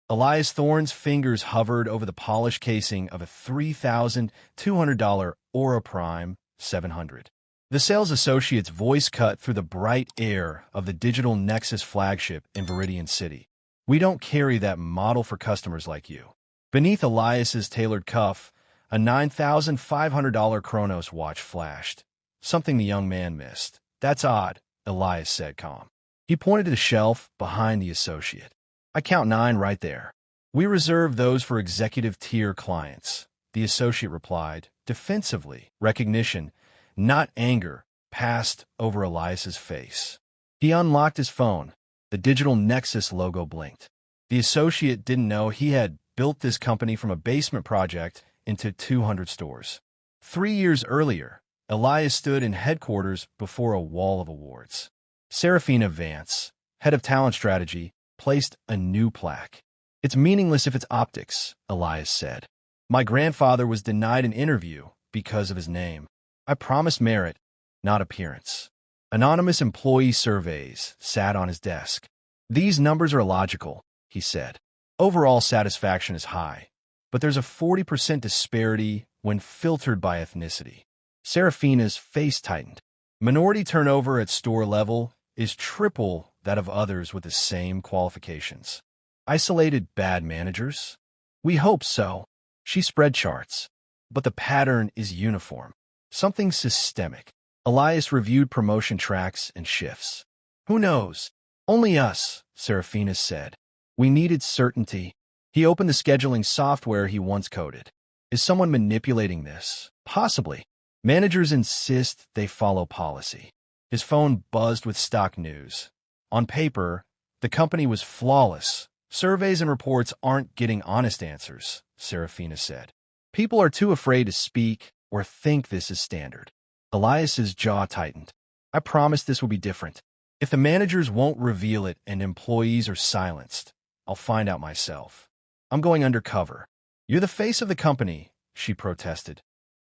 Elias Thorne's fingers hovered over the polished casing of a $3,200 Aura Prime 700. The sales associate's voice cut through the bright air of the Digital Nexus flagship in Viridian City. "We don't carry that model for customers like you." Beneath Elias's tailored cuff, a $9,500 Chronos watch flashed, something the young man missed. "That's odd," Elias said calm. He pointed to the shelf behind the associate. "I count 9 right there. We reserve those for executive-tier clients," the associate replied, defensively. Recognition, not anger, passed over Elias's face. He unlocked his phone. The Digital Nexus logo blinked. The associate didn't know he had built this company from a basement project into 200 stores. 3 years earlier, Elias stood in headquarters before a wall of awards. Serafina Vance, head of talent strategy, placed a new plaque. "It's meaningless if it's optics," Elias said. "My grandfather was denied an interview because of his name. I promised merit, not appearance." Anonymous employee surveys sat on his desk. "These numbers are illogical," he said. "Overall satisfaction is high, but there's a 40% disparity when filtered by ethnicity." Serafina's face tightened. "Minority turnover at store level is triple that of others with the same qualifications." "Isolated bad managers?" "We hope so." She spread charts. "But the pattern is uniform. Something systemic." Elias reviewed promotion tracks and shifts. "Who knows? Only us," Serafina said. "We needed certainty." He opened the scheduling software he once coded. "Is someone manipulating this?" "Possibly. Managers insist they follow policy." His phone buzzed with stock news. On paper, the company was flawless. "Surveys and reports aren't getting honest answers," Serafina said. "People are too afraid to speak or think this is standard." Elias's jaw tightened. "I promised this would be different. If the managers won't reveal it and employees are silenced, I'll find out myself. I'm going undercover." "You're the face of the company," she protested.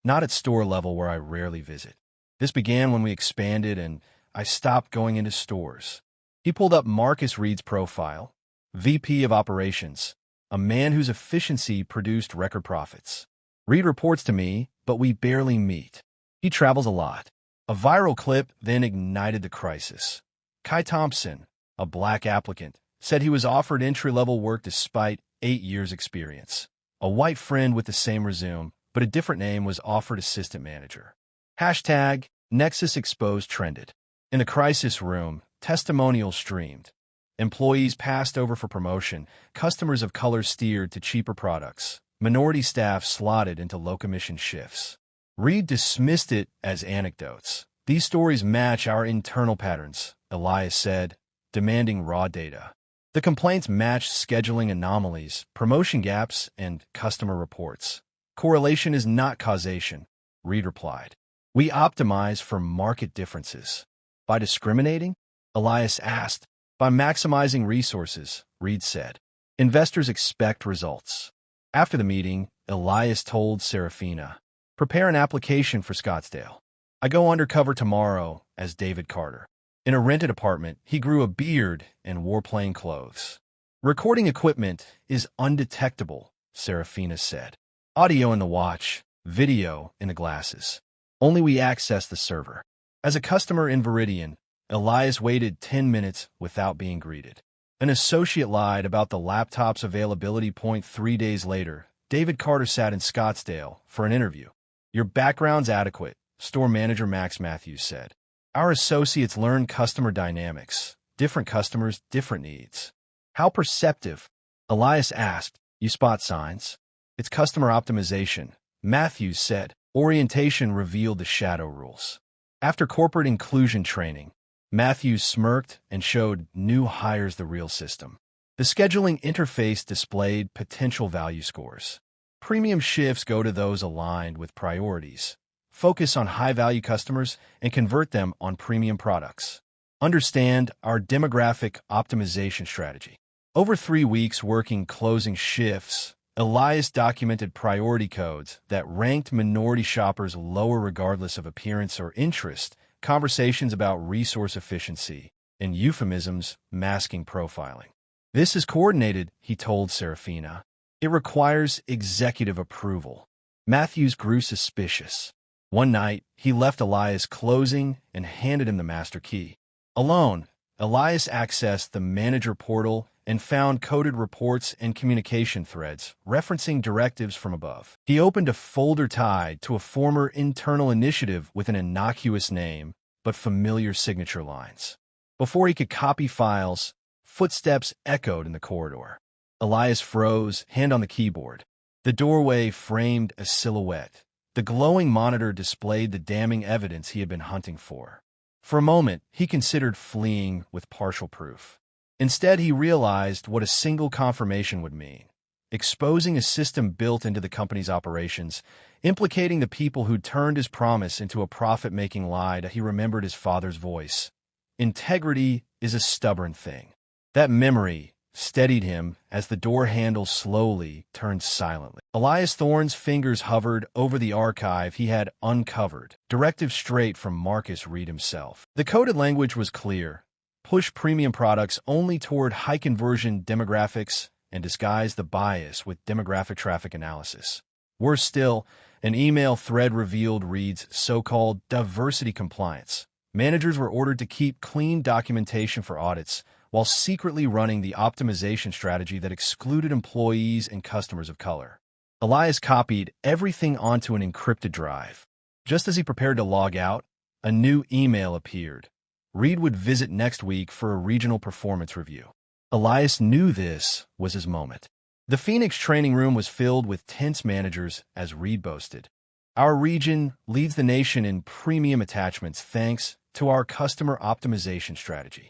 "Not at store level where I rarely visit. This began when we expanded and I stopped going into stores." He pulled up Marcus Reed's profile, VP of Operations, a man whose efficiency produced record profits. "Reed reports to me, but we barely meet. He travels a lot." A viral clip then ignited the crisis. Kai Thompson, a black applicant, said he was offered entry-level work despite 8 years' experience. A white friend with the same resume, but a different name, was offered assistant manager. Hashtag Nexus Exposed trended. In the crisis room, testimonials streamed. Employees passed over for promotion, customers of color steered to cheaper products, minority staff slotted into low-commission shifts. Reed dismissed it as anecdotes. "These stories match our internal patterns," Elias said, demanding raw data. The complaints matched scheduling anomalies, promotion gaps, and customer reports. "Correlation is not causation," Reed replied. "We optimize for market differences." "By discriminating?" Elias asked. "By maximizing resources," Reed said. "Investors expect results." After the meeting, Elias told Serafina, "Prepare an application for Scottsdale. I go undercover tomorrow as David Carter." In a rented apartment, he grew a beard and wore plain clothes. "Recording equipment is undetectable," Serafina said. "Audio in the watch, video in the glasses. Only we access the server." As a customer in Viridian, Elias waited 10 minutes without being greeted. An associate lied about the laptop's availability point. 3 days later, David Carter sat in Scottsdale for an interview. "Your background's adequate," store manager Max Matthews said. "Our associates learn customer dynamics. Different customers, different needs." "How perceptive?" Elias asked. "You spot signs?" "It's customer optimization," Matthews said. Orientation revealed the shadow rules. After corporate inclusion training, Matthews smirked and showed new hires the real system. The scheduling interface displayed potential value scores. Premium shifts go to those aligned with priorities. Focus on high-value customers and convert them on premium products. Understand our demographic optimization strategy. Over 3 weeks working closing shifts, Elias documented priority codes that ranked minority shoppers lower regardless of appearance or interest, conversations about resource efficiency, and euphemisms masking profiling. "This is coordinated," he told Serafina. "It requires executive approval." Matthews grew suspicious. One night, he left Elias closing and handed him the master key. Alone, Elias accessed the manager portal and found coded reports and communication threads referencing directives from above. He opened a folder tied to a former internal initiative with an innocuous name but familiar signature lines. Before he could copy files, footsteps echoed in the corridor. Elias froze, hand on the keyboard. The doorway framed a silhouette. The glowing monitor displayed the damning evidence he had been hunting for. For a moment, he considered fleeing with partial proof. Instead, he realized what a single confirmation would mean: exposing a system built into the company's operations, implicating the people who'd turned his promise into a profit-making lie that he remembered his father's voice. Integrity is a stubborn thing. That memory steadied him as the door handle slowly turned silently. Elias Thorne's fingers hovered over the archive he had uncovered, directives straight from Marcus Reed himself. The coded language was clear: push premium products only toward high-conversion demographics and disguise the bias with demographic traffic analysis. Worse still, an email thread revealed Reed's so-called diversity compliance. Managers were ordered to keep clean documentation for audits, while secretly running the optimization strategy that excluded employees and customers of color. Elias copied everything onto an encrypted drive. Just as he prepared to log out, a new email appeared. Reed would visit next week for a regional performance review. Elias knew this was his moment. The Phoenix training room was filled with tense managers as Reed boasted. "Our region leads the nation in premium attachments thanks to our customer optimization strategy."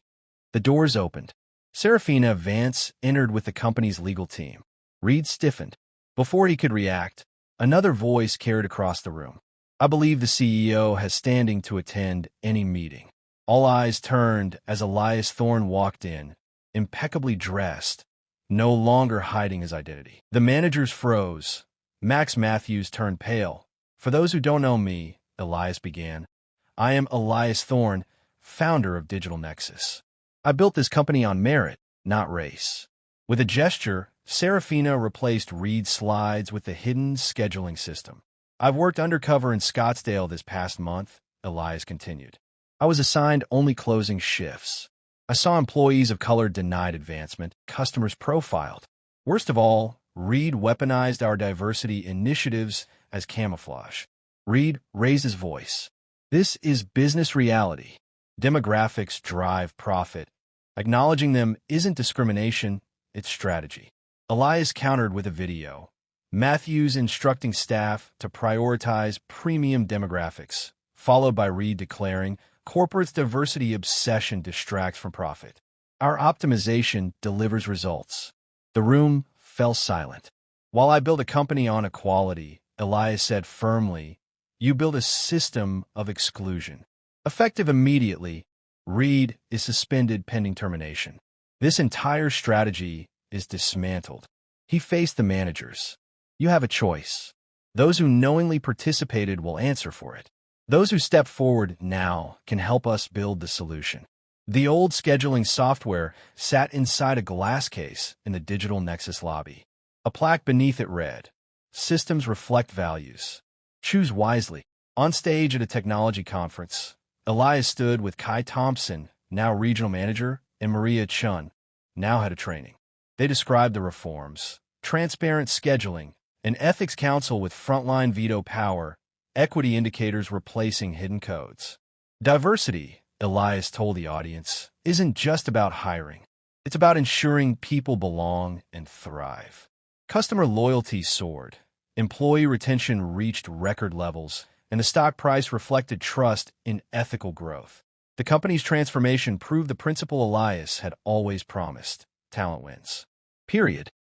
The doors opened. Serafina Vance entered with the company's legal team. Reed stiffened. Before he could react, another voice carried across the room. "I believe the CEO has standing to attend any meeting." All eyes turned as Elias Thorne walked in, impeccably dressed, no longer hiding his identity. The managers froze. Max Matthews turned pale. "For those who don't know me," Elias began, "I am Elias Thorne, founder of Digital Nexus. I built this company on merit, not race." With a gesture, Serafina replaced Reed's slides with the hidden scheduling system. "I've worked undercover in Scottsdale this past month," Elias continued. "I was assigned only closing shifts. I saw employees of color denied advancement, customers profiled. Worst of all, Reed weaponized our diversity initiatives as camouflage." Reed raised his voice. "This is business reality. Demographics drive profit. Acknowledging them isn't discrimination, it's strategy." Elias countered with a video. Matthews instructing staff to prioritize premium demographics, followed by Reed declaring, "Corporate's diversity obsession distracts from profit. Our optimization delivers results." The room fell silent. "While I build a company on equality," Elias said firmly, "you build a system of exclusion." Effective immediately, Reed is suspended pending termination. This entire strategy is dismantled. He faced the managers. "You have a choice. Those who knowingly participated will answer for it. Those who step forward now can help us build the solution." The old scheduling software sat inside a glass case in the Digital Nexus lobby. A plaque beneath it read, "Systems reflect values. Choose wisely." On stage at a technology conference, Elias stood with Kai Thompson, now regional manager, and Maria Chun, now head of training. They described the reforms: transparent scheduling, an ethics council with frontline veto power, equity indicators replacing hidden codes. Diversity, Elias told the audience, isn't just about hiring. It's about ensuring people belong and thrive. Customer loyalty soared. Employee retention reached record levels, and the stock price reflected trust in ethical growth. The company's transformation proved the principle Elias had always promised: talent wins. Period.